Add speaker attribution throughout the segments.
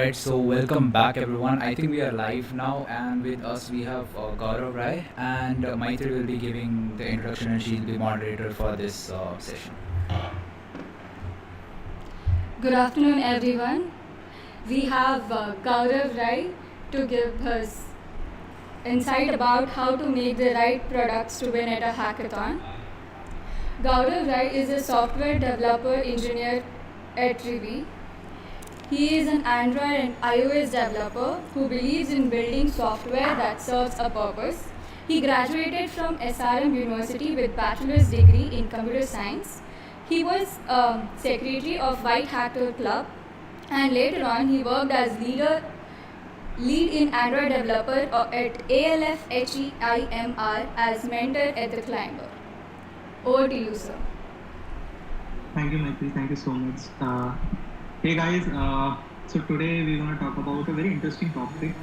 Speaker 1: Alright, so welcome back everyone. I think we are live now, and with us we have Gaurav Rai, and Maitri will be giving the introduction, and she'll be moderator for this session.
Speaker 2: Good afternoon, everyone. We have Gaurav Rai to give us insight about how to make the right products to win at a hackathon. Gaurav Rai is a software developer engineer at Rivi. He is an Android and iOS developer who believes in building software that serves a purpose. He graduated from SRM University with bachelor's degree in computer science. He was secretary of White Hacker Club, and later on he worked as lead in Android developer at ALF HEIMR as mentor at the Climber. Over to you, sir.
Speaker 3: Thank you, Maitri. Thank you so much. Hey guys, so today we're going to talk about a very interesting topic.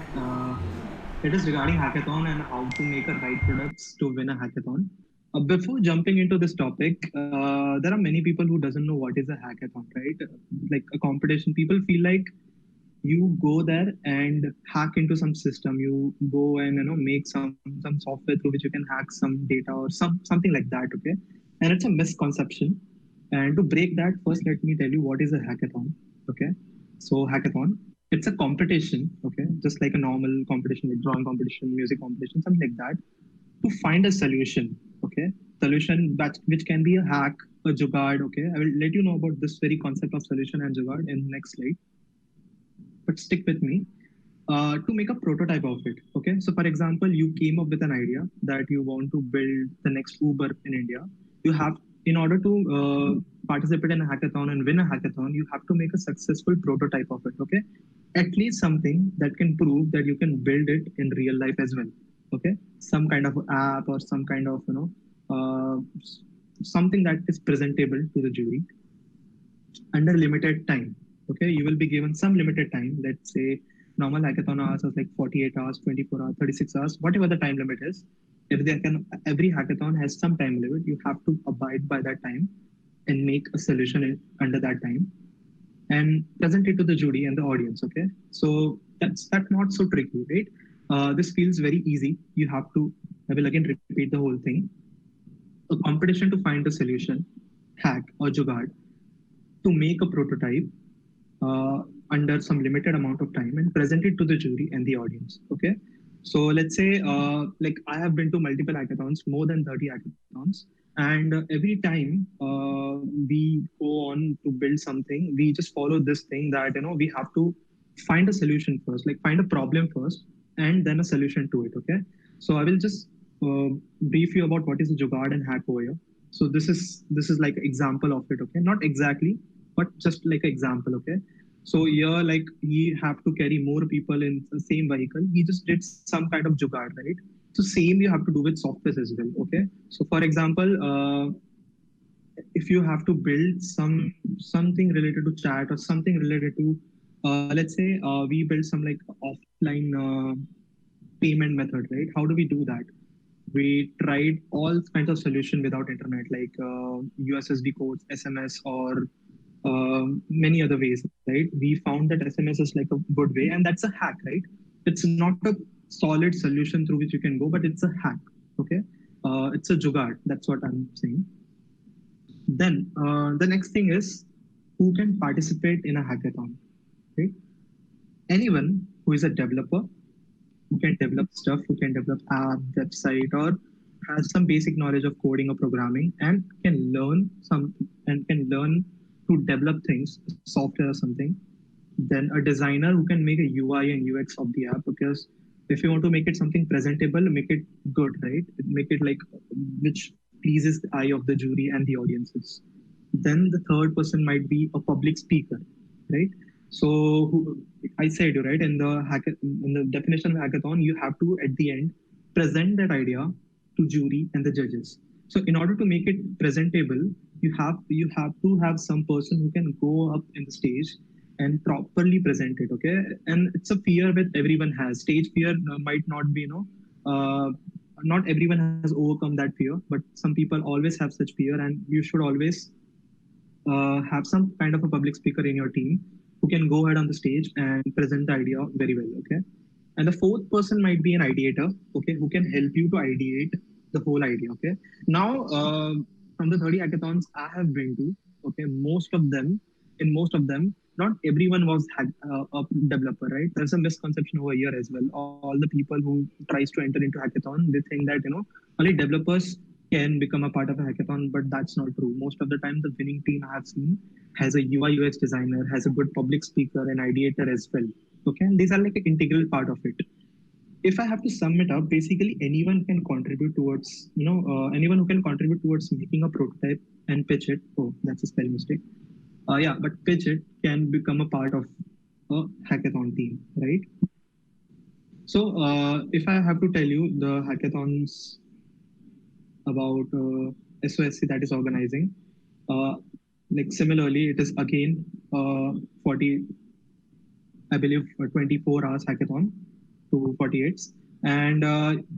Speaker 3: It is regarding hackathon and how to make a right products to win a hackathon. Before jumping into this topic, there are many people who doesn't know what is a hackathon, right? Like a competition, people feel like you go there and hack into some system. You go and make some software through which you can hack some data or something like that. Okay, and it's a misconception. And to break that, first let me tell you what is a hackathon. Okay, so hackathon, it's a competition. Okay, just like a normal competition, like drawing competition, music competition, something like that, to find a solution. Okay, solution that which can be a hack, a jugaad. Okay, I will let you know about this very concept of solution and jugaad in the next slide, but stick with me. To make a prototype of it. Okay, so for example, you came up with an idea that you want to build the next Uber in India. You have, in order to participate in a hackathon and win a hackathon, you have to make a successful prototype of it. Okay, at least something that can prove that you can build it in real life as well. Okay, some kind of app or some kind of something that is presentable to the jury under limited time. Okay, you will be given some limited time. Let's say normal hackathon hours is like 48 hours, 24 hours, 36 hours, whatever the time limit is. If they can, every hackathon has some time limit. You have to abide by that time and make a solution under that time and present it to the jury and the audience. Okay, so that's not so tricky, right? This feels very easy. You have to. I will again repeat the whole thing. A competition to find a solution, hack or jugaad, to make a prototype under some limited amount of time and present it to the jury and the audience. Okay. So let's say, like I have been to multiple hackathons, more than 30 hackathons. And every time we go on to build something, we just follow this thing that, we have to find a solution first, like find a problem first and then a solution to it. Okay. So I will just brief you about what is a jugaad and hack over here. So this is like example of it. Okay. Not exactly, but just like an example. Okay, so here like he have to carry more people in the same vehicle. He just did some kind of jugaad, right? So same you have to do with software as well. Okay, so for example, if you have to build something related to chat or something related to let's say we build some like offline payment method, right? How do we do that? We tried all kinds of solution without internet, like USSD codes, SMS, or many other ways, right? We found that SMS is like a good way, and that's a hack, right? It's not a solid solution through which you can go, but it's a hack. Okay, it's a jugaad. That's what I'm saying. Then the next thing is who can participate in a hackathon, right? Anyone who is a developer, who can develop stuff, who can develop app, website, or has some basic knowledge of coding or programming and can learn some and can learn to develop things, software or something. Then a designer who can make a UI and UX of the app, because if you want to make it something presentable, make it good, right? Make it like which pleases the eye of the jury and the audiences. Then the third person might be a public speaker, right? So I said, right, in the definition of hackathon, you have to at the end present that idea to jury and the judges. So in order to make it presentable, you have to have some person who can go up in the stage and properly present it. Okay, and it's a fear that everyone has. Stage fear might not be, not everyone has overcome that fear, but some people always have such fear, and you should always have some kind of a public speaker in your team who can go ahead on the stage and present the idea very well. Okay. And the fourth person might be an ideator, okay, who can help you to ideate the whole idea. Okay. Now, from the 30 hackathons I have been to, okay, most of them, not everyone was a developer, right? There's a misconception over here as well. All the people who tries to enter into hackathon, they think that only developers can become a part of a hackathon, but that's not true. Most of the time, the winning team I have seen has a UI UX designer, has a good public speaker, and ideator as well. Okay, and these are like an integral part of it. If I have to sum it up, basically anyone can contribute towards, anyone who can contribute towards making a prototype and pitch it. Oh, that's a spell mistake. Yeah, but pitch it can become a part of a hackathon team, right? So, if I have to tell you the hackathons about SOSC that is organizing, like similarly, it is again 40, I believe, 24 hours hackathon to 48, and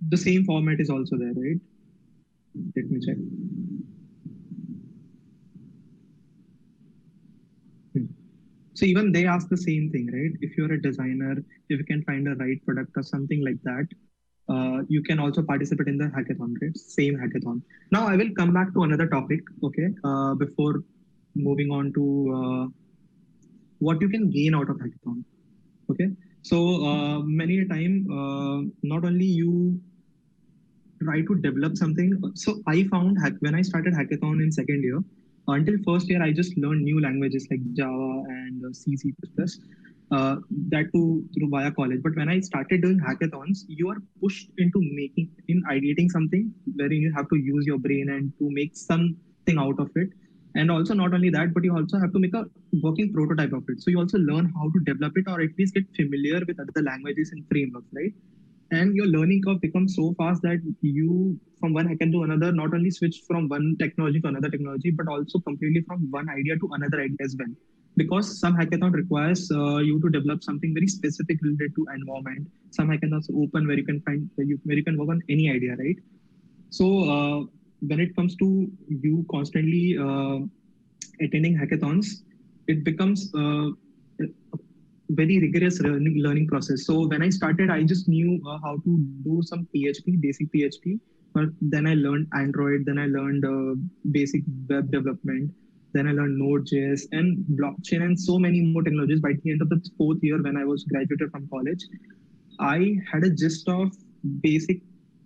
Speaker 3: the same format is also there, right? Let me check. So even they ask the same thing, right? If you're a designer, if you can find a right product or something like that, you can also participate in the hackathon, right? Same hackathon. Now I will come back to another topic, okay? Before moving on to what you can gain out of hackathon, okay? So many a time, not only you try to develop something. So I found when I started hackathon in second year, until first year, I just learned new languages like Java and C, C++. That too through via college. But when I started doing hackathons, you are pushed into ideating something wherein you have to use your brain and to make something out of it. And also not only that, but you also have to make a working prototype of it. So you also learn how to develop it or at least get familiar with other languages and frameworks, right? And your learning curve becomes so fast that you from one hack to another not only switch from one technology to another technology but also completely from one idea to another idea as well, because some hackathon requires you to develop something very specific related to environment. Some hackathons are open where you can where you can work on any idea, right? So when it comes to you constantly attending hackathons, it becomes very rigorous learning process. So when I started, I just knew how to do some PHP, basic PHP. But then I learned Android. Then I learned basic web development. Then I learned Node.js and blockchain and so many more technologies. By the end of the fourth year, when I was graduated from college, I had a gist of basic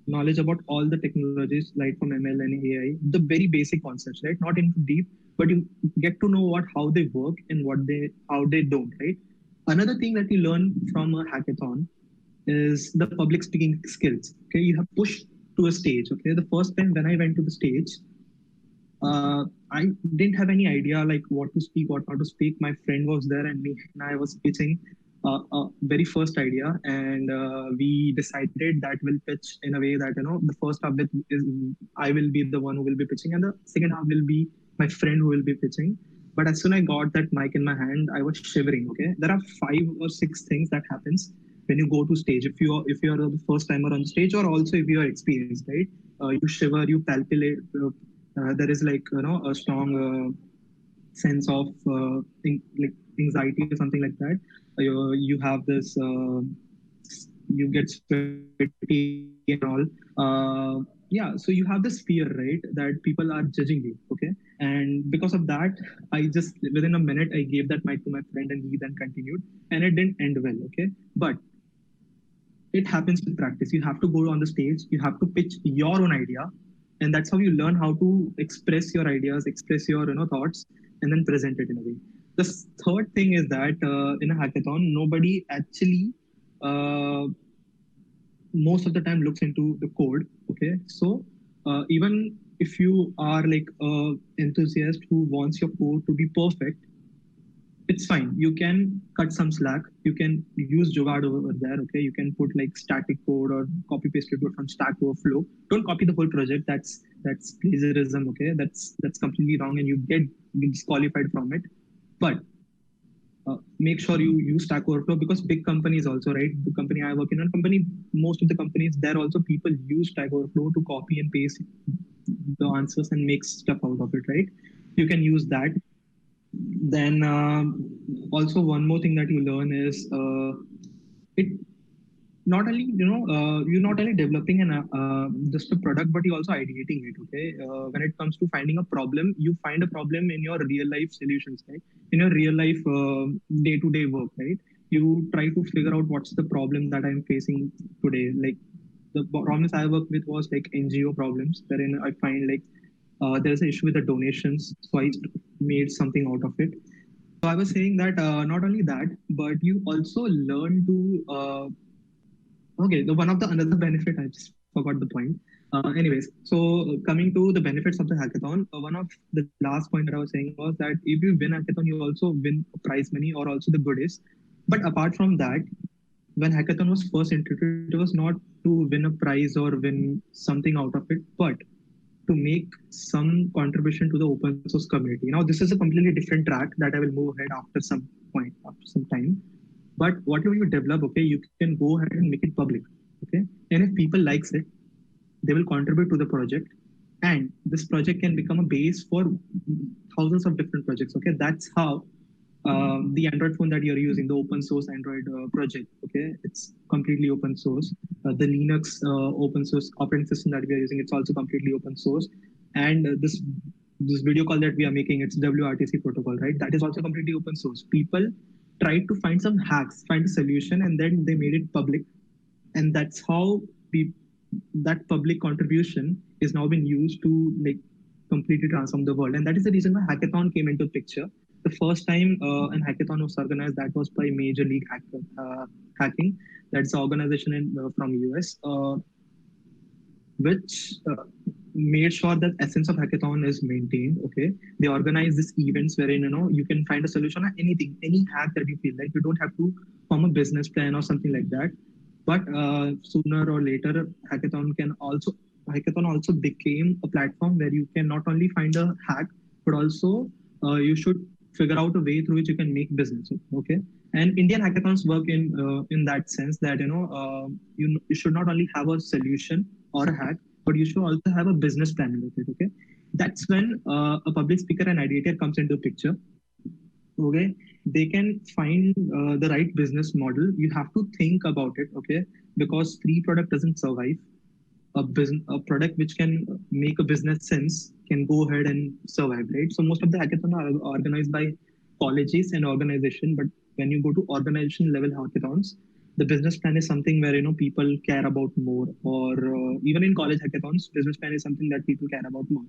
Speaker 3: knowledge about all the technologies, like from ML and AI, the very basic concepts, right? Not into deep, but you get to know how they work and how they don't, right? Another thing that you learn from a hackathon is the public speaking skills. Okay, you have pushed to a stage. Okay, the first time when I went to the stage, I didn't have any idea like what to speak, what not to speak. My friend was there and me and I was pitching a very first idea, and we decided that we'll pitch in a way that the first half is I will be the one who will be pitching, and the second half will be my friend who will be pitching. But as soon as I got that mic in my hand, I was shivering. Okay, there are 5 or 6 things that happens when you go to stage. If you're the first timer on stage, or also if you are experienced, right? You shiver, you palpate. There is like a strong sense of like anxiety or something like that. You have this. You get sweaty and all. Yeah, so you have this fear, right, that people are judging you. Okay, and because of that, I just within a minute I gave that mic to my friend, and he then continued, and it didn't end well. Okay, but it happens with practice. You have to go on the stage, you have to pitch your own idea, and that's how you learn how to express your ideas, express your thoughts, and then present it in a way. The third thing is that in a hackathon, nobody actually most of the time looks into the code. Okay, so even if you are like a enthusiast who wants your code to be perfect, it's fine. You can cut some slack. You can use Jugaad over there. Okay, you can put like static code or copy paste code from Stack Overflow. Don't copy the whole project. That's plagiarism. Okay, that's completely wrong, and you get disqualified from it. But make sure you use Stack Overflow, because big companies also, right? The company I work in, most of the companies, there also people use Stack Overflow to copy and paste the answers and make stuff out of it, right? You can use that. Then also one more thing that you learn is it not only you're not only developing an just a product, but you're also ideating it. Okay, when it comes to finding a problem, you find a problem in your real life solutions, right? In your real life day to day work, right? You try to figure out what's the problem that I'm facing today. Like the problems I worked with was like NGO problems, wherein I find like there's an issue with the donations, so I made something out of it. So I was saying that not only that, but you also learn to okay, the one of the another benefit, I just forgot the point. Anyways, so coming to the benefits of the hackathon, one of the last point that I was saying was that if you win hackathon, you also win prize money or also the goodies. But apart from that, when hackathon was first introduced, it was not to win a prize or win something out of it, but to make some contribution to the open source community. Now, this is a completely different track that I will move ahead after some point, after some time. But whatever you develop, okay, you can go ahead and make it public, okay? And if people likes it, they will contribute to the project, and this project can become a base for thousands of different projects. Okay, that's how the Android phone that you're using, the open source Android project. Okay, it's completely open source. The Linux open source operating system that we are using, it's also completely open source. And this video call that we are making, it's WRTC protocol, right? That is also completely open source. People tried to find some hacks, find a solution, and then they made it public. And that's how we that public contribution is now being used to like completely transform the world. And that is the reason why hackathon came into picture. The first time an hackathon was organized, that was by Major League Hacking. That's the organization from US, which made sure that essence of hackathon is maintained. Okay, they organize these events wherein you can find a solution on anything, any hack that you feel like. You don't have to form a business plan or something like that. But sooner or later, hackathon also became a platform where you can not only find a hack, but also you should figure out a way through which you can make business. Okay, and Indian hackathons work in that sense that you should not only have a solution or a hack, but you should also have a business plan with it. Okay, that's when a public speaker and ideator comes into picture. Okay, they can find the right business model. You have to think about it. Okay, because free product doesn't survive. A product which can make a business sense can go ahead and survive, right? So most of the hackathon are organized by colleges and organization, but when you go to organization level hackathons, the business plan is something where people care about more. Or even in college hackathons, business plan is something that people care about more,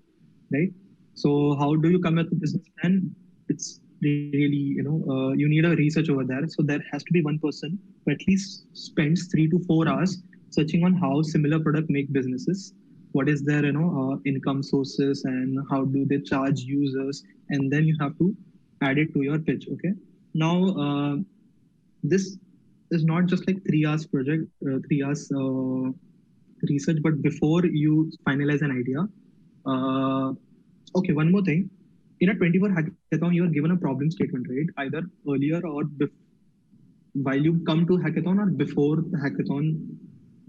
Speaker 3: right? So how do you come up with business plan? It's really you need a research over there. So there has to be one person who at least spends 3 to 4 hours searching on how similar product make businesses, what is their income sources, and how do they charge users, and then you have to add it to your pitch. Okay, now this is not just like 3 hours project, 3 hours research, but before you finalize an idea. uh, okay, one more thing. In a 24 hackathon, you are given a problem statement, right? Either earlier or while you come to hackathon or before the hackathon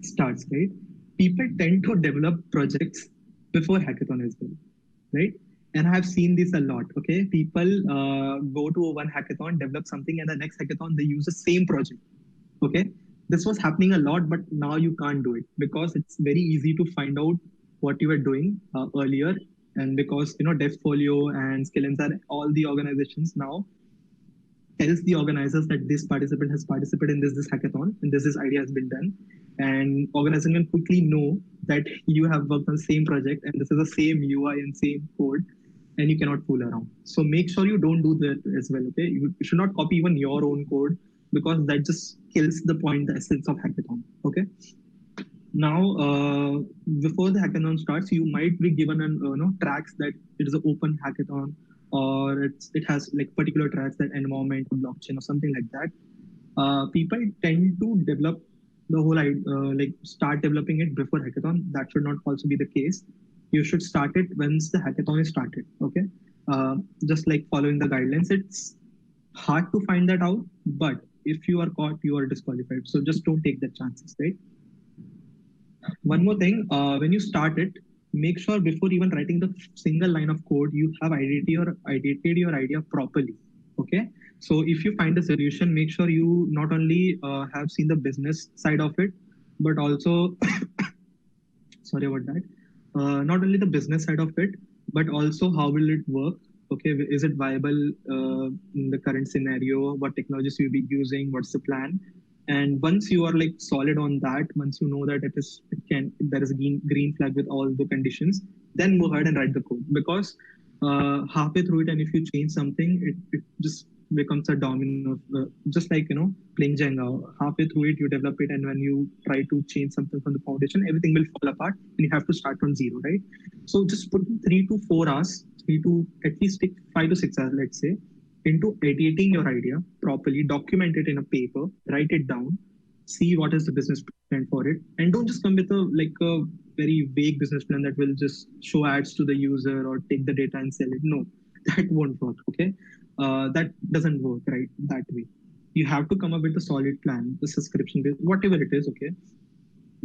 Speaker 3: starts, right? People tend to develop projects before hackathon as well, right? And I have seen this a lot. Okay, people go to one hackathon, develop something, and the next hackathon they use the same project. Okay, this was happening a lot, but now you can't do it because it's very easy to find out what you were doing earlier. And because Devfolio and Skillens are all the organizations now tells the organizers that this participant has participated in this hackathon and this idea has been done, and organizers can quickly know that you have worked on the same project and this is the same UI and same code, and you cannot fool around. So make sure you don't do that as well. Okay, you should not copy even your own code, because that just kills the point, the essence of hackathon. Okay, now before the hackathon starts, you might be given an tracks that it is an open hackathon, or it has like particular tracks that environment, blockchain, or something like that. People tend to develop the whole like start developing it before hackathon. That should not also be the case. You should start it once the hackathon is started. Okay, just like following the guidelines. It's hard to find that out, but if you are caught, you are disqualified. So just don't take the chances, right? One more thing, when you start it, make sure before even writing the single line of code, you have ideated your idea properly. Okay. So if you find a solution, make sure you not only have seen the business side of it, but also sorry about that, not only the business side of it, but also how will it work. Okay, is it viable in the current scenario? What technologies you'll be using? What's the plan? And once you are like solid on that, once you know that it can, there is a green flag with all the conditions, then go ahead and write the code. Because halfway through it, and if you change something, it just becomes a domino, just like playing Jenga. Halfway through it, you develop it, and when you try to change something from the foundation, everything will fall apart, and you have to start from zero, right? So just put in 3 to 4 hours, three to at least take 5 to 6 hours, let's say, into editing your idea properly, document it in a paper, write it down, see what is the business plan for it, and don't just come with a very vague business plan that will just show ads to the user or take the data and sell it. No, that won't work. Okay, that doesn't work right that way. You have to come up with a solid plan, the subscription based, whatever it is. Okay,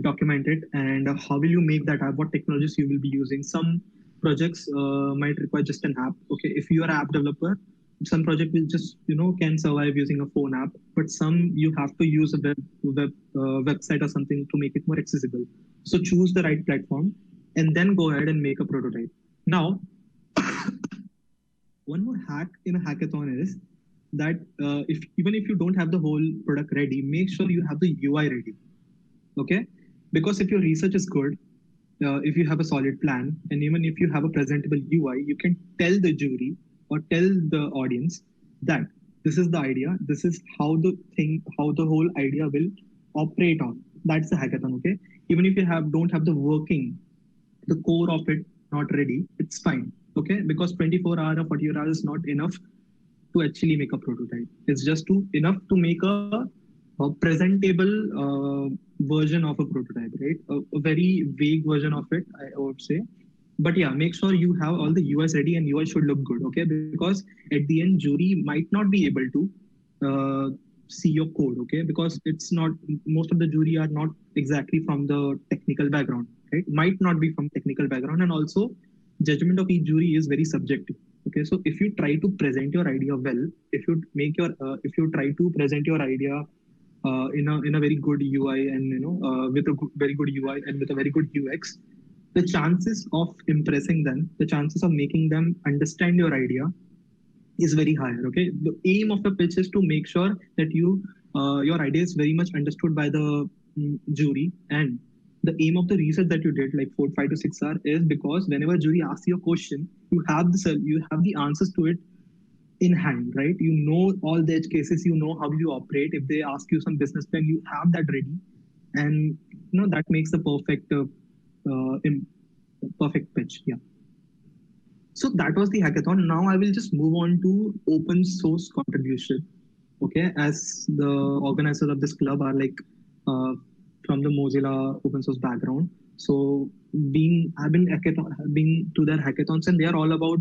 Speaker 3: document it, and how will you make that app, what technologies you will be using. Some projects might require just an app. Okay, if you are an app developer, some project will just can survive using a phone app, but some you have to use a website or something to make it more accessible. So choose the right platform and then go ahead and make a prototype. Now one more hack in a hackathon is that if even if you don't have the whole product ready, make sure you have the UI ready. Okay, because if your research is good, if you have a solid plan, and even if you have a presentable UI, you can tell the jury or tell the audience that this is the idea, this is how the whole idea will operate on. That's the hackathon. Okay, even if you don't have the working, the core of it not ready, it's fine. Okay, because 24 hours or 48 hours is not enough to actually make a prototype. It's just enough to make a presentable version of a prototype, right? A very vague version of it, I would say. But yeah, make sure you have all the UIs ready, and UI should look good. Okay, because at the end, jury might not be able to see your code. Okay, because it's not, most of the jury are not exactly from the technical background, right? Might not be from technical background, and also judgment of each jury is very subjective. Okay, so if you try to present your idea well, if you try to present your idea in a very good UI, and with a very good UI and with a very good UX, the chances of impressing them, the chances of making them understand your idea is very higher. Okay, the aim of the pitch is to make sure that your idea is very much understood by the jury. And the aim of the research that you did, like 5 to 6 hours, is because whenever jury asks you a question, you have the answers to it in hand, right? You know all the edge cases, you know how you operate. If they ask you some business plan, you have that ready, and that makes the perfect pitch. Yeah. So that was the hackathon. Now I will just move on to open source contribution. Okay, as the organizers of this club are like from the Mozilla open source background. So I've been to their hackathons, and they are all about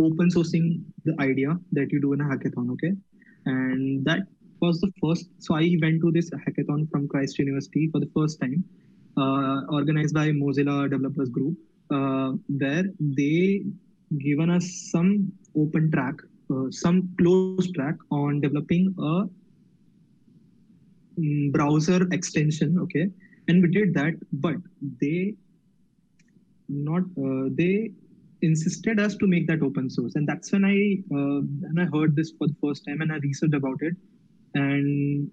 Speaker 3: open sourcing the idea that you do in a hackathon. Okay, and that was the first. So I went to this hackathon from Christ University for the first time, organized by Mozilla Developers Group, where they given us some open track, some closed track on developing a browser extension. Okay, and we did that, but they insisted us to make that open source, and that's when I heard this for the first time, and I researched about it. And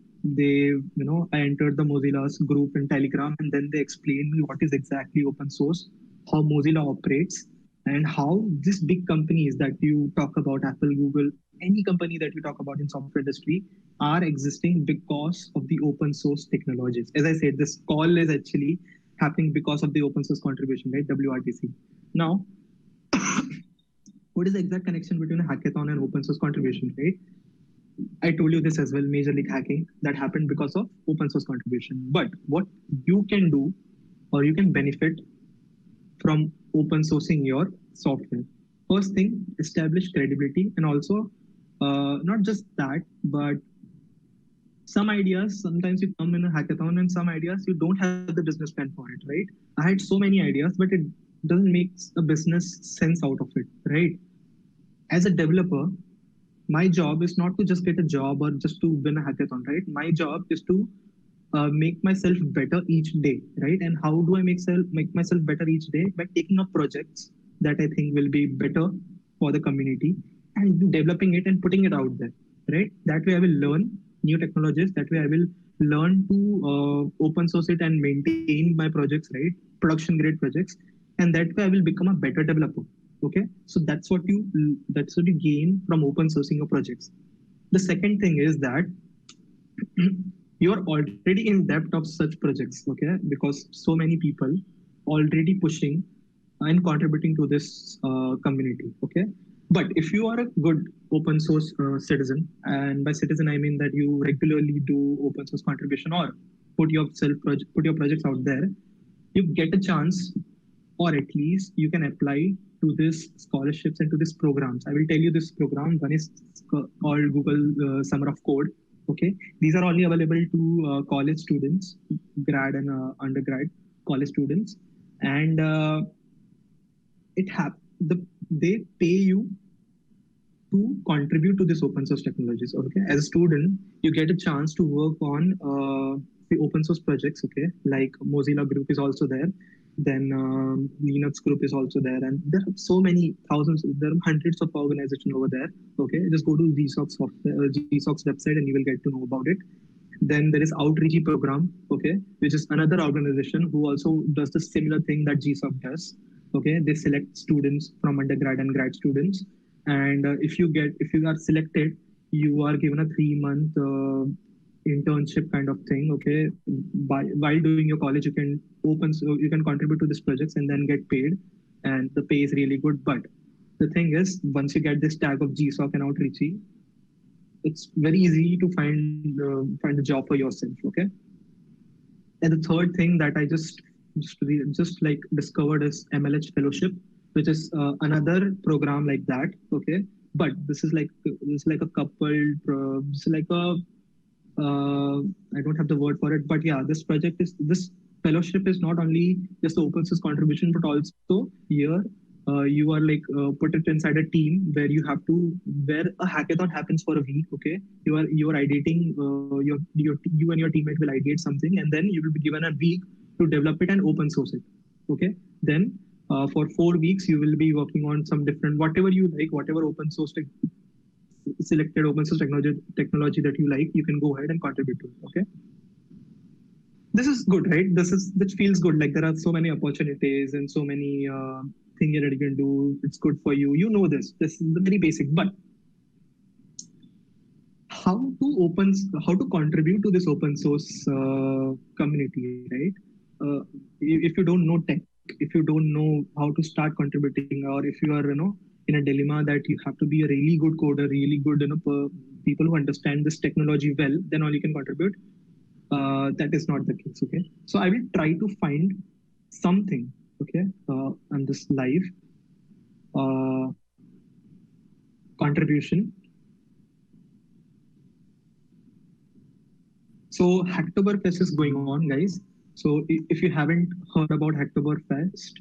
Speaker 3: I entered the Mozilla's group in Telegram, and then they explained me what is exactly open source, how Mozilla operates, and how these big companies that you talk about, Apple, Google, any company that you talk about in software industry, are existing because of the open source technologies. As I said, this call is actually happening because of the open source contribution, right? WRTC. Now, what is the exact connection between a hackathon and open source contribution, right? I told you this as well, Major League Hacking, that happened because of open source contribution. But what you can do, or you can benefit from open sourcing your software. First thing, establish credibility, and also not just that, but some ideas, sometimes you come in a hackathon and some ideas you don't have the business plan for it, right? I had so many ideas, but doesn't make a business sense out of it, right? As a developer, my job is not to just get a job or just to win a hackathon, right? My job is to make myself better each day, right? And how do I make myself better each day? By taking up projects that I think will be better for the community and developing it and putting it out there, right? That way I will learn new technologies. That way I will learn to open source it and maintain my projects, right? Production grade projects, and that way I will become a better developer. Okay, so that's what you gain from open sourcing your projects. The second thing is that you are already in depth of such projects, okay, because so many people already pushing and contributing to this community, okay. But if you are a good open source citizen, and by citizen I mean that you regularly do open source contribution or put your projects out there, you get a chance, or at least you can apply to this scholarships and to this programs. I will tell you this program. One is called Google Summer of Code. Okay, these are only available to college students, grad and undergrad college students, and they pay you to contribute to this open source technologies. Okay, as a student, you get a chance to work on the open source projects. Okay, like Mozilla Group is also there, then Linux Group is also there, and there are so many thousands. There are hundreds of organizations over there. Okay, just go to GSOC's website and you will get to know about it. Then there is Outreachy program, okay, which is another organization who also does the similar thing that GSOC does. Okay, they select students from undergrad and grad students, and if you are selected, you are given a 3-month internship kind of thing. Okay, while doing your college, you can contribute to these projects and then get paid, and the pay is really good. But the thing is, once you get this tag of GSOC and Outreachy, it's very easy to find a job for yourself. Okay, and the third thing that I just like discovered is MLH Fellowship, which is another program like that. Okay, but this is like a this is like a I don't have the word for it, but yeah, this fellowship is not only just the open source contribution, but also here you are like put it inside a team where a hackathon happens for a week. Okay, you are ideating you and your teammate will ideate something, and then you will be given a week to develop it and open source it. Okay, then for 4 weeks you will be working on some different whatever you like, whatever selected open source technology that you like, you can go ahead and contribute to it. Okay, this is good, right? Which feels good. Like there are so many opportunities and so many things that you can do. It's good for you. You know this. This is the very basic. But how to contribute to this open source community, right? If you don't know tech, if you don't know how to start contributing, or if you are in a dilemma that you have to be a really good coder, really good people who understand this technology well, then all you can contribute. That is not the case. Okay, so I will try to find something. Okay, on this live contribution. So Hacktoberfest is going on, guys. So if you haven't heard about Hacktoberfest,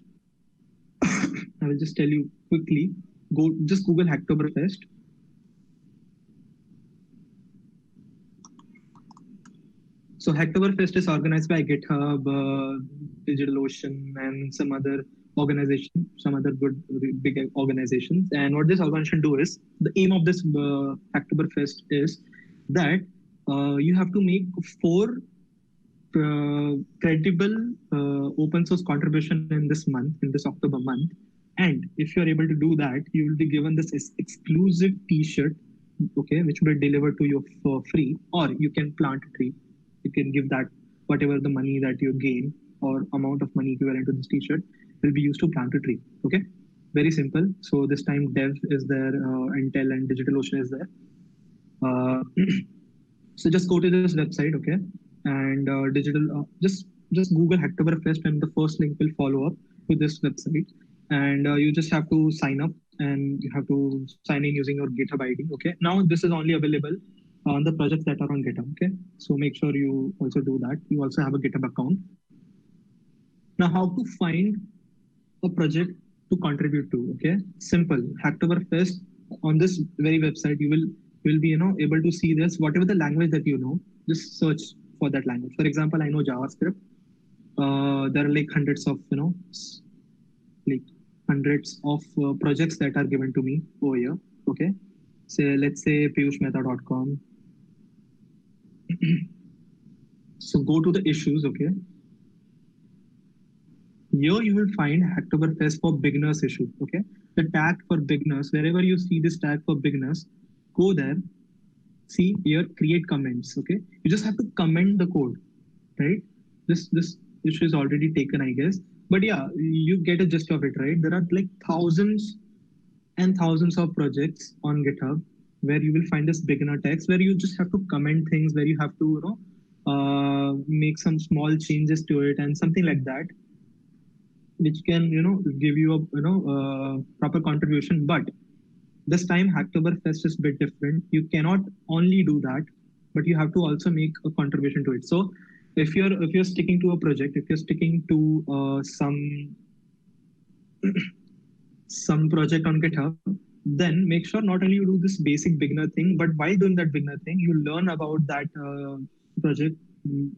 Speaker 3: I will just tell you quickly. Just Google Hacktoberfest. So Hacktoberfest is organized by GitHub, DigitalOcean, and some other organization, some other good big organizations. And what this organization do is, the aim of this Hacktoberfest is that you have to make 4 credible open source contribution in this October month. And if you're able to do that, you will be given this exclusive t-shirt, okay, which will be delivered to you for free, or you can plant a tree. You can give that whatever the money that you gain or amount of money equivalent to this t-shirt will be used to plant a tree. Okay, very simple. So this time Dev is there, Intel and DigitalOcean is there. So just go to this website, okay, and just Google Hacktoberfest, and the first link will follow up to this website, and you just have to sign up, and you have to sign in using your GitHub ID. Okay, now this is only available on the projects that are on GitHub. Okay, so make sure you also do that. You also have a GitHub account. Now, how to find a project to contribute to. Okay, simple. Hacktoberfest on this very website, you will be able to see this. Whatever the language that you know, just search for that language. For example, I know JavaScript. There are like like hundreds of projects that are given to me over here. Okay, say let's say piyushmehta.com. So go to the issues. Okay, here you will find Hacktoberfest for beginners issue. Okay, the tag for beginners. Wherever you see this tag for beginners, go there. See here, create comments. Okay, you just have to comment the code, right? This issue is already taken, I guess. But yeah, you get a gist of it, right? There are like thousands and thousands of projects on GitHub where you will find this beginner text where you just have to comment things, where you have to make some small changes to it and something like that, which can give you a proper contribution. But this time Hacktoberfest is a bit different. You cannot only do that, but you have to also make a contribution to it. So if you're sticking to a project, if you're sticking to some project on GitHub, then make sure not only you do this basic beginner thing, but while doing that beginner thing, you learn about that project,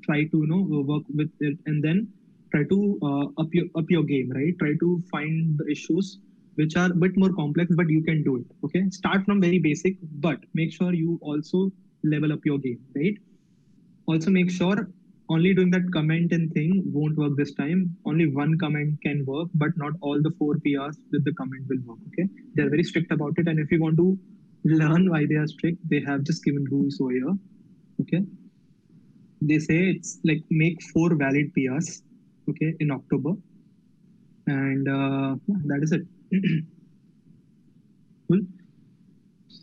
Speaker 3: try to work with it, and then try to up your game, right? Try to find the issues which are a bit more complex, but you can do it. Okay, start from very basic, but make sure you also level up your game, right? Also make sure only doing that comment and thing won't work this time. Only one comment can work, but not all the 4 PRs with the comment will work. Okay, they're very strict about it, and if you want to learn why they are strict, they have just given rules over here. Okay, they say it's like make 4 valid PRs. Okay, in October, and that is it. Cool.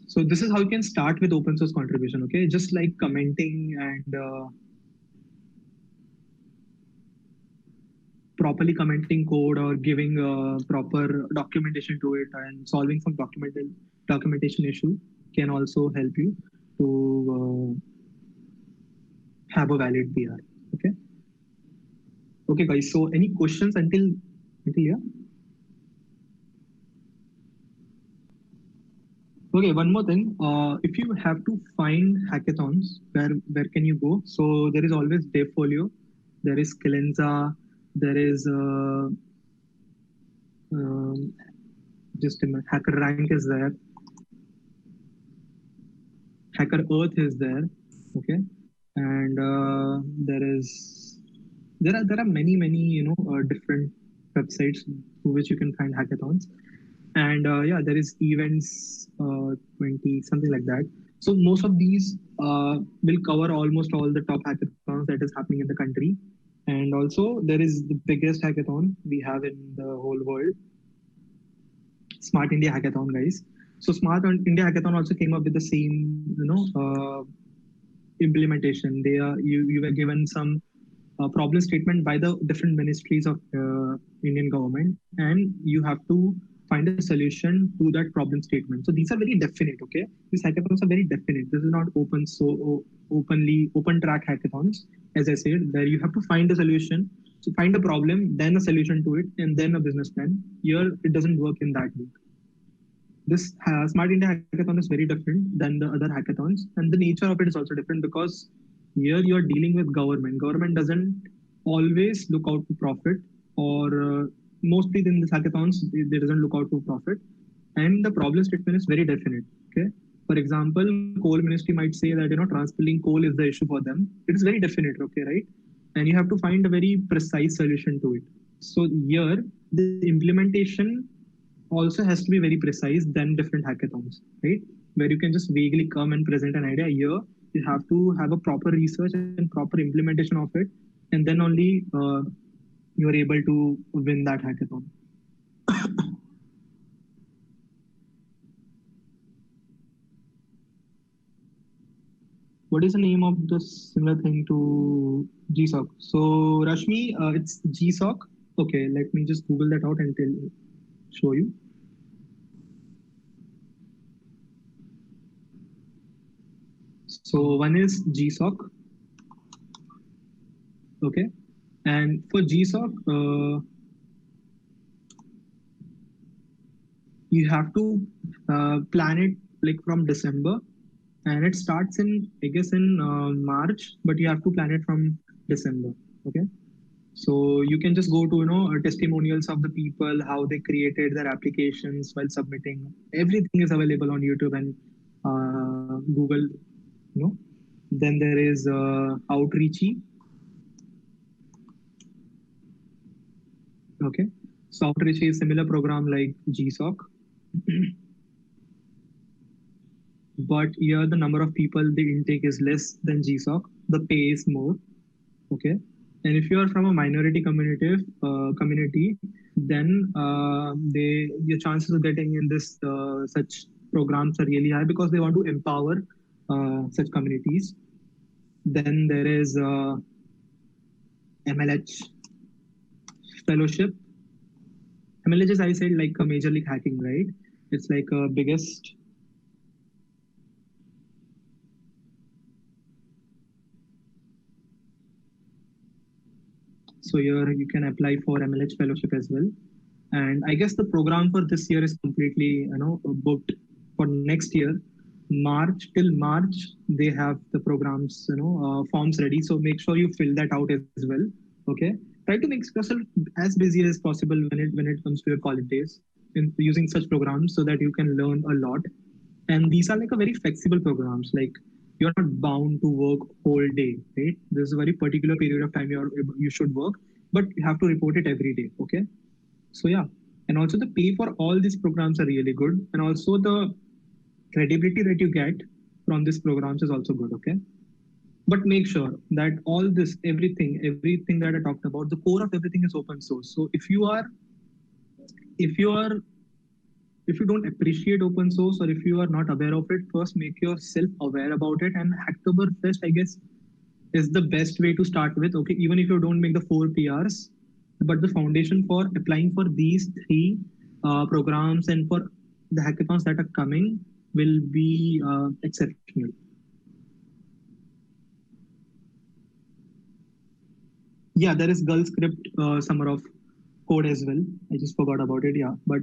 Speaker 3: So this is how you can start with open source contribution. Okay, just like commenting and properly commenting code or giving proper documentation to it and solving some documentation issue can also help you to have a valid PR. Okay. Okay, guys. So any questions until here? Okay, one more thing. If you have to find hackathons, where can you go? So there is always Devfolio, there is Skillenza, there is just a minute, HackerRank is there, Hacker Earth is there. Okay, and there are many different websites through which you can find hackathons. And yeah, there is events 20 something like that. So most of these will cover almost all the top hackathons that is happening in the country. And also there is the biggest hackathon we have in the whole world, Smart India Hackathon, guys. So Smart India Hackathon also came up with the same implementation. You were given some problem statement by the different ministries of Indian government, and you have to find a solution to that problem statement. So these are very definite. Okay, these hackathons are very definite. This is not open track hackathons, as I said, where you have to find a solution. So find a problem, then a solution to it, and then a business plan. Here it doesn't work in that way. This Smart India Hackathon is very different than the other hackathons, and the nature of it is also different because here you're dealing with government. Government doesn't always look out for profit, or mostly in the hackathons, they doesn't look out for profit. And the problem statement is very definite. Okay. For example, coal ministry might say that transpilling coal is the issue for them. It is very definite. Okay, right? And you have to find a very precise solution to it. So here the implementation also has to be very precise than different hackathons, right? Where you can just vaguely come and present an idea. Here you have to have a proper research and proper implementation of it, and then only you are able to win that hackathon. What is the name of the similar thing to GSOC? So Rashmi, it's GSOC. Okay, let me just Google that out and show you. So one is GSOC. Okay, and for GSOC, you have to plan it like from December, and it starts in, I guess, in March, but you have to plan it from December. Okay, so you can just go to testimonials of the people, how they created their applications while submitting. Everything is available on YouTube and Google. You know, then there is Outreachy. Okay, so Outreachy is similar program like GSOC. But here the number of people, the intake is less than GSOC. The pay is more. Okay, and if you are from a minority community, then your chances of getting in this such programs are really high because they want to empower such communities. Then there is MLH fellowship. MLH is, I said, like a Major League Hacking, right? It's like a biggest. So here you can apply for MLH fellowship as well. And I guess the program for this year is completely, booked. For next year, March till March, they have the programs, forms ready. So make sure you fill that out as well. Okay. Try to make yourself as busy as possible when it comes to your college days in using such programs so that you can learn a lot. And these are like a very flexible programs. Like you're not bound to work whole day, right? There's a very particular period of time you should work, but you have to report it every day. Okay. So yeah, and also the pay for all these programs are really good, and also the credibility that you get from these programs is also good. Okay, but make sure that all this, everything that I talked about, the core of everything is open source. So if you don't appreciate open source, or if you are not aware of it, first make yourself aware about it. And Hacktoberfest, I guess, is the best way to start with. Okay, even if you don't make the 4 PRs, but the foundation for applying for these 3 programs and for the hackathons that are coming will be exceptional. Yeah, there is Gull Script Summer of Code as well. I just forgot about it. Yeah, but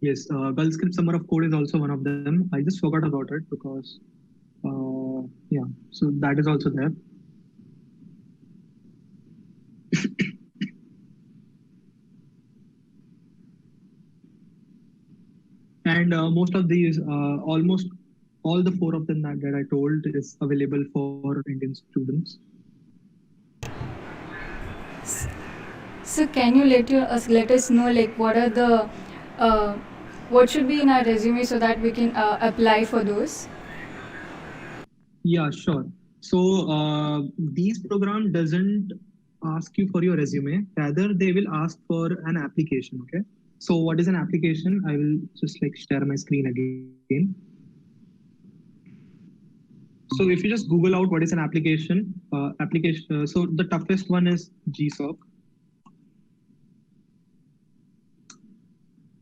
Speaker 3: yes, Gull Script Summer of Code is also one of them. I just forgot about it because yeah, so that is also there. And most of these, almost all the 4 of them that I told is available for Indian students.
Speaker 2: So can you let us know like what are the what should be in our resume so that we can apply for those?
Speaker 3: Yeah, sure. So these program doesn't ask you for your resume. Rather, they will ask for an application. Okay. So what is an application? I will just like share my screen again. So if you just Google out what is an application, so the toughest one is GSOC.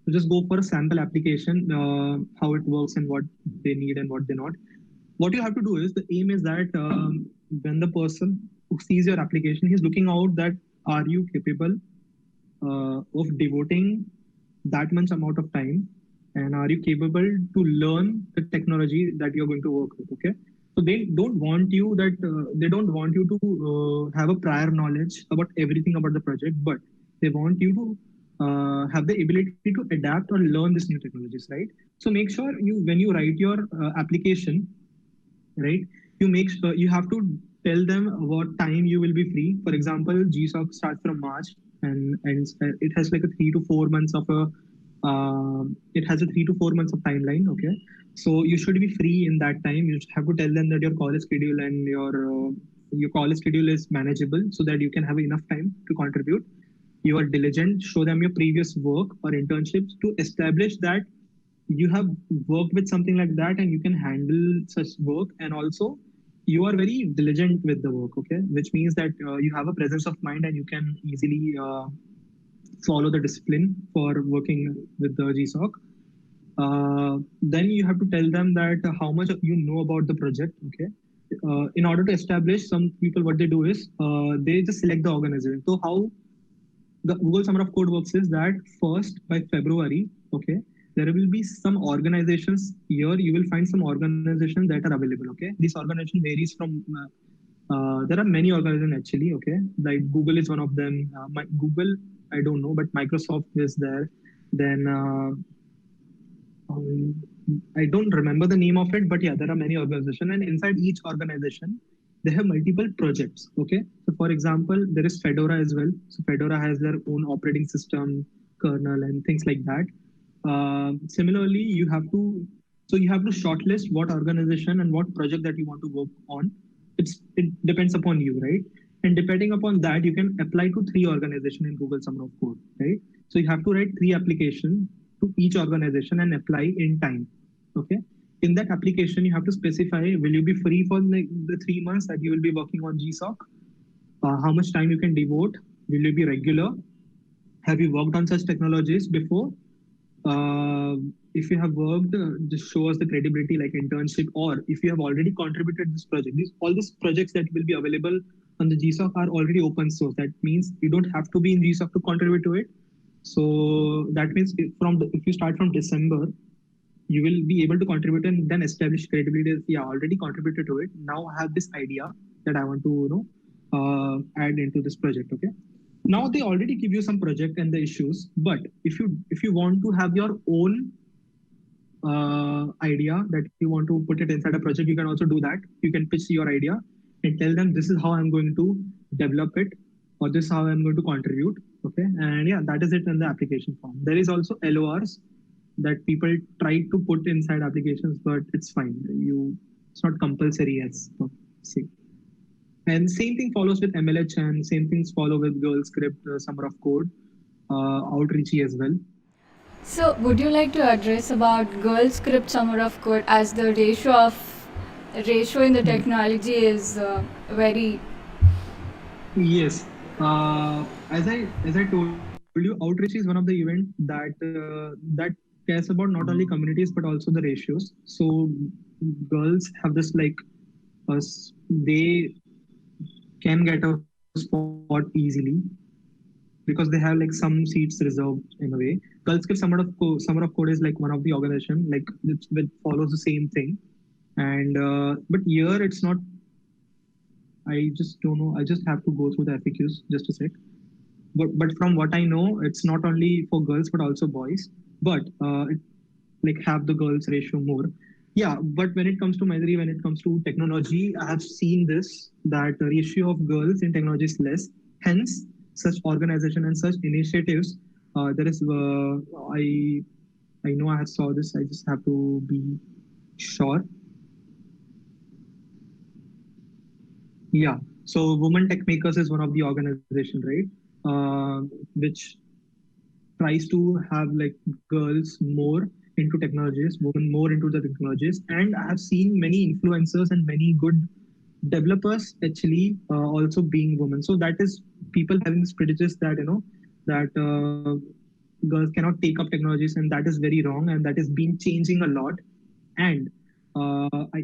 Speaker 3: So just go for a sample application, how it works and what they need and what they not. What you have to do is, the aim is that when the person who sees your application, he's looking out that are you capable of devoting that much amount of time, and are you capable to learn the technology that you're going to work with. Okay, so they don't want you to have a prior knowledge about everything about the project, but they want you to have the ability to adapt or learn these new technologies, right? So make sure when you write your application, right, you have to tell them what time you will be free. For example, GSOC starts from March and it has like a 3 to 4 months of timeline. Okay, so you should be free in that time. You have to tell them that your college schedule and your college schedule is manageable, so that you can have enough time to contribute. You are diligent. Show them your previous work or internships to establish that you have worked with something like that and you can handle such work. And also you are very diligent with the work. Okay, which means that you have a presence of mind and you can easily follow the discipline for working with the GSOC. Then you have to tell them that how much you know about the project. Okay, in order to establish, some people what they do is they just select the organization. So how the Google Summer of Code works is that first by February, okay, there will be some organizations here. You will find some organizations that are available. Okay, this organization varies from. There are many organizations actually. Okay, like Google is one of them. Google, I don't know, but Microsoft is there. Then um, I don't remember the name of it, but yeah, there are many organizations, and inside each organization, they have multiple projects. Okay, so for example, there is Fedora as well. So Fedora has their own operating system, kernel, and things like that. Similarly, you have to shortlist what organization and what project that you want to work on. It depends upon you, right? And depending upon that, you can apply to three organization in Google Summer of Code, right? So you have to write three applications to each organization and apply in time. Okay. In that application, you have to specify will you be free for the 3 months that you will be working on GSOC? How much time you can devote? Will you be regular? Have you worked on such technologies before? If you have worked, just show us the credibility like internship, or if you have already contributed this project. All these projects that will be available on the GSOC are already open source. That means you don't have to be in GSOC to contribute to it. So that means if you start from December, you will be able to contribute and then establish credibility. Yeah, already contributed to it. Now I have this idea that I want to add into this project. Okay. Now they already give you some project and the issues, but if you want to have your own idea that you want to put it inside a project, you can also do that. You can pitch your idea and tell them this is how I'm going to develop it, or this is how I'm going to contribute. Okay, and yeah, that is it in the application form. There is also LORs that people try to put inside applications, but it's fine. It's not compulsory as see. And same thing follows with MLH, and same things follow with Girl Script, Summer of Code, Outreachy as well.
Speaker 2: So, would you like to address about Girl Script Summer of Code, as the ratio in the technology is very.
Speaker 3: Yes. As I told you, Outreach is one of the event that cares about not only communities but also the ratios. So girls have this like they can get a spot easily because they have like some seats reserved in a way. Girls Give Summer of Code is like one of the organization like which follows the same thing, and but here it's not. I just don't know. I just have to go through the FAQs just a sec. But from what I know, it's not only for girls but also boys. But it like have the girls ratio more. Yeah, but when it comes to Maitri, when it comes to technology, I have seen this that the ratio of girls in technology is less. Hence, such organization and such initiatives. There is I know I have saw this. I just have to be sure. Yeah. So Women Tech Makers is one of the organization, right? Which tries to have like girls more into technologies, women more into the technologies. And I have seen many influencers and many good developers actually also being women. So that is people having this prejudice that, that girls cannot take up technologies, and that is very wrong. And that is been changing a lot. And I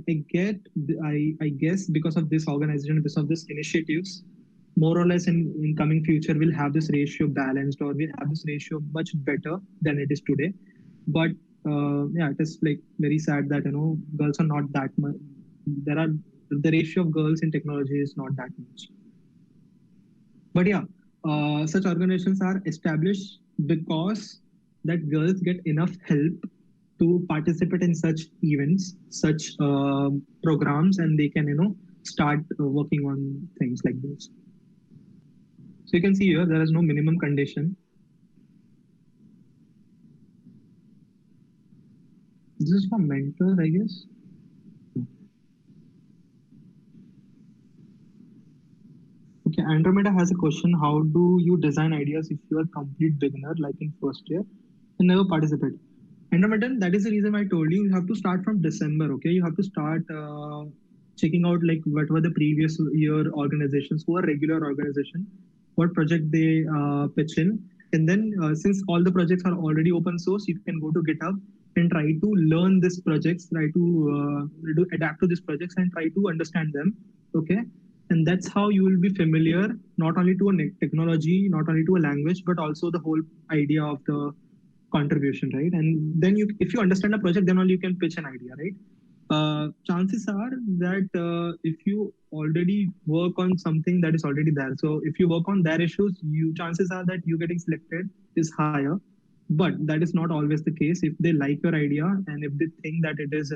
Speaker 3: guess because of this organization, because of this initiatives, more or less in coming future, we'll have this ratio balanced, or we'll have this ratio much better than it is today. But yeah, it is like very sad that girls are not that much. The ratio of girls in technology is not that much. But yeah, such organizations are established because that girls get enough help to participate in such events, such programs, and they can start working on things like this. So you can see here there is no minimum condition. This is for mentors, I guess. Okay, Andromeda has a question. How do you design ideas if you are complete beginner, like in first year, and never participate? Andromeda, that is the reason I told you have to start from December. Okay, you have to start checking out like what were the previous year organizations who are regular organization, what project they pitch in, and then since all the projects are already open source, you can go to GitHub and try to learn these projects, try to adapt to these projects and try to understand them. Okay, And that's how you will be familiar not only to a technology, not only to a language, but also the whole idea of the contribution, right? And then you, if you understand a project, then only you can pitch an idea, right? Chances are that if you already work on something that is already there, so if you work on their issues, you chances are that you getting selected is higher. But that is not always the case. If they like your idea and if they think that it is,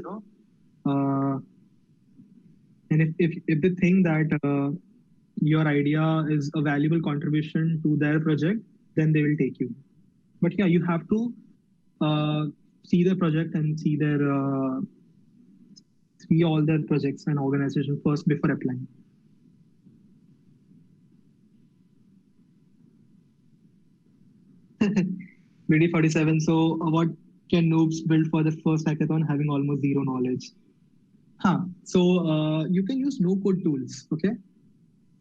Speaker 3: and if they think that your idea is a valuable contribution to their project, then they will take you. But yeah, you have to see the project and see all their projects and organization first before applying. BD47. So, what can noobs build for the first hackathon having almost zero knowledge? So you can use no-code tools. Okay.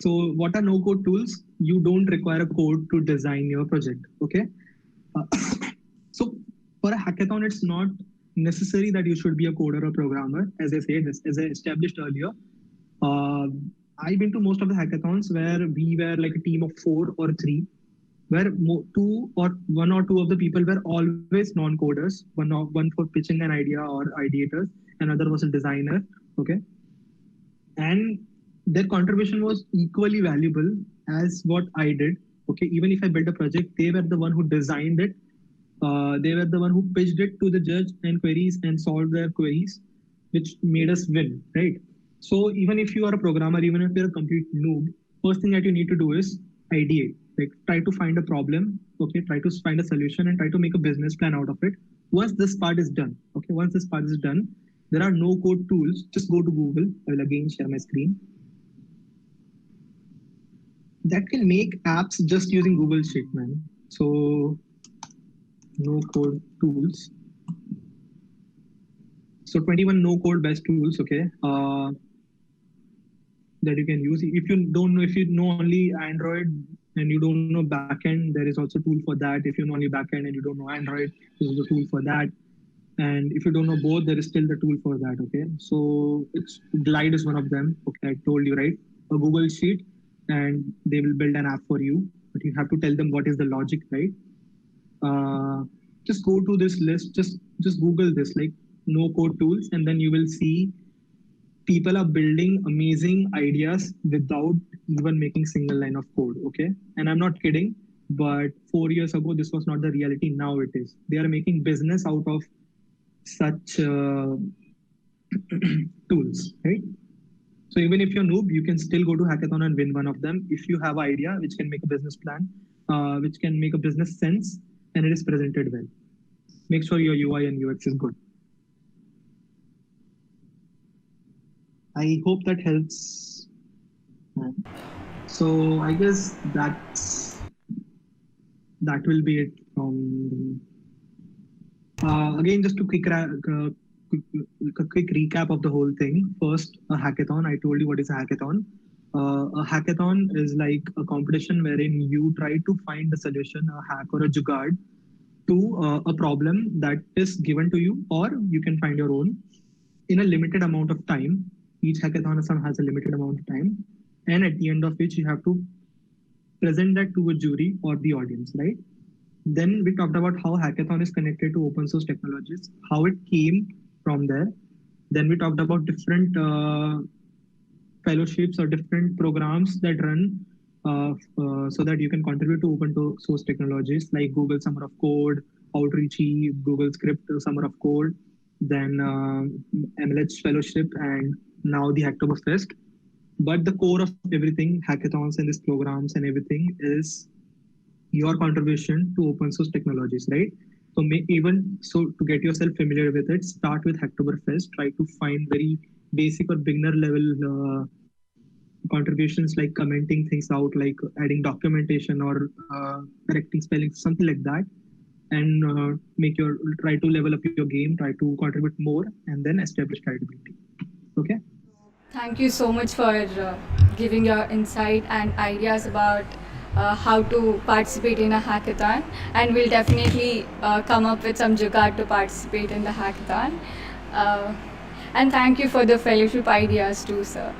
Speaker 3: So, what are no-code tools? You don't require a code to design your project. Okay. Uh, so, for a hackathon, it's not necessary that you should be a coder or programmer. As I said, as I established earlier, I've been to most of the hackathons where we were like a team of 4 or 3, where one or two of the people were always non-coders. One for pitching an idea or ideators, another was a designer. Okay, and their contribution was equally valuable as what I did. Okay, even if I built a project, they were the one who designed it. They were the one who pitched it to the judge and queries and solved their queries, which made us win, right? So even if you are a programmer, even if you're a complete noob, first thing that you need to do is ideate. Like try to find a problem, okay, try to find a solution and try to make a business plan out of it. Once this part is done, okay, once this part is done, there are no code tools. Just go to Google. I will again share my screen. That can make apps just using Google Sheet, man. So no code tools. So 21 no code best tools, okay, that you can use. If you don't know, if you know only Android and you don't know backend, there is also a tool for that. If you know only backend and you don't know Android, there is a tool for that. And if you don't know both, there is still the tool for that, okay? So it's Glide is one of them, okay, I told you, right? A Google Sheet, and they will build an app for you, but you have to tell them what is the logic, right? Just go to this list, just Google this, like no code tools, and then you will see people are building amazing ideas without even making single line of code, okay? And I'm not kidding, but 4 years ago, this was not the reality. Now it is. They are making business out of such tools, right? So even if you're noob, you can still go to hackathon and win one of them if you have an idea which can make a business plan, which can make a business sense, and it is presented well. Make sure your UI and UX is good. I hope that helps. So I guess that will be it from. Again, just a quick recap of the whole thing. First, a hackathon. I told you what is a hackathon. A hackathon is like a competition wherein you try to find a solution, a hack or a jugaad to a problem that is given to you, or you can find your own in a limited amount of time. Each hackathon has a limited amount of time, and at the end of which you have to present that to a jury or the audience, right? Then we talked about how hackathon is connected to open source technologies, how it came from there. Then we talked about different fellowships or different programs that run so that you can contribute to open source technologies like Google Summer of Code, Outreachy, Google Script Summer of Code, then MLH Fellowship, and now the Hacktoberfest. But the core of everything, hackathons and these programs and everything, is your contribution to open source technologies, right? So to get yourself familiar with it, start with Hacktoberfest. Try to find very basic or beginner level contributions like commenting things out, like adding documentation or correcting spelling, something like that, and try to level up your game, try to contribute more, and then establish credibility. Okay.
Speaker 2: Thank you so much for giving your insight and ideas about how to participate in a hackathon, and we'll definitely come up with some jugaad to participate in the hackathon. And thank you for the fellowship ideas too, sir.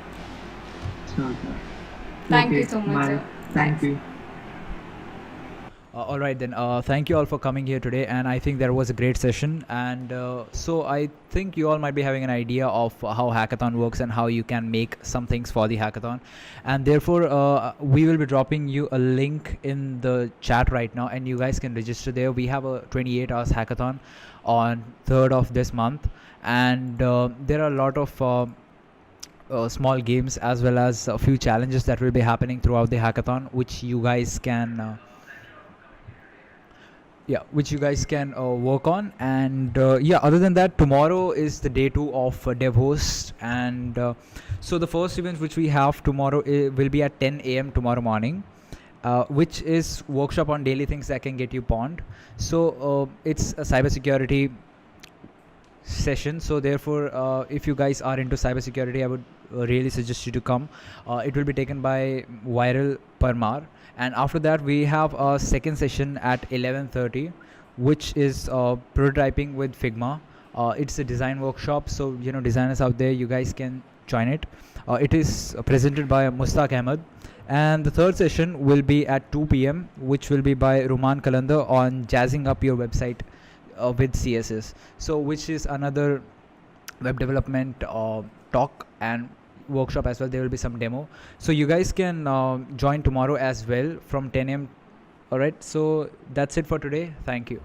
Speaker 3: Okay.
Speaker 2: Thank you
Speaker 3: Okay.
Speaker 2: so much,
Speaker 3: Bye.
Speaker 2: sir.
Speaker 3: Thank
Speaker 2: Thanks.
Speaker 3: you.
Speaker 1: All right then. Thank you all for coming here today, and I think there was a great session. And so I think you all might be having an idea of how hackathon works and how you can make some things for the hackathon. And therefore, we will be dropping you a link in the chat right now, and you guys can register there. We have a 28 hours hackathon on 3rd of this month, and there are a lot of small games as well as a few challenges that will be happening throughout the hackathon, which you guys can. Which you guys can work on. And other than that, tomorrow is the day 2 of DevHost. And so the first event which we have tomorrow will be at 10 a.m. tomorrow morning, which is workshop on daily things that can get you pawned. So it's a cybersecurity session. So therefore, if you guys are into cybersecurity, I would really suggest you to come. It will be taken by Viral Parmar. And after that, we have a second session at 11:30, which is prototyping with Figma. It's a design workshop, so designers out there, you guys can join it. It is presented by Mustaq Ahmed. And the third session will be at 2 p.m., which will be by Ruman Kalandar on jazzing up your website with CSS. So which is another web development talk and workshop as well. There will be some demo, so you guys can join tomorrow as well from 10 a.m. All right, so that's it for today. Thank you.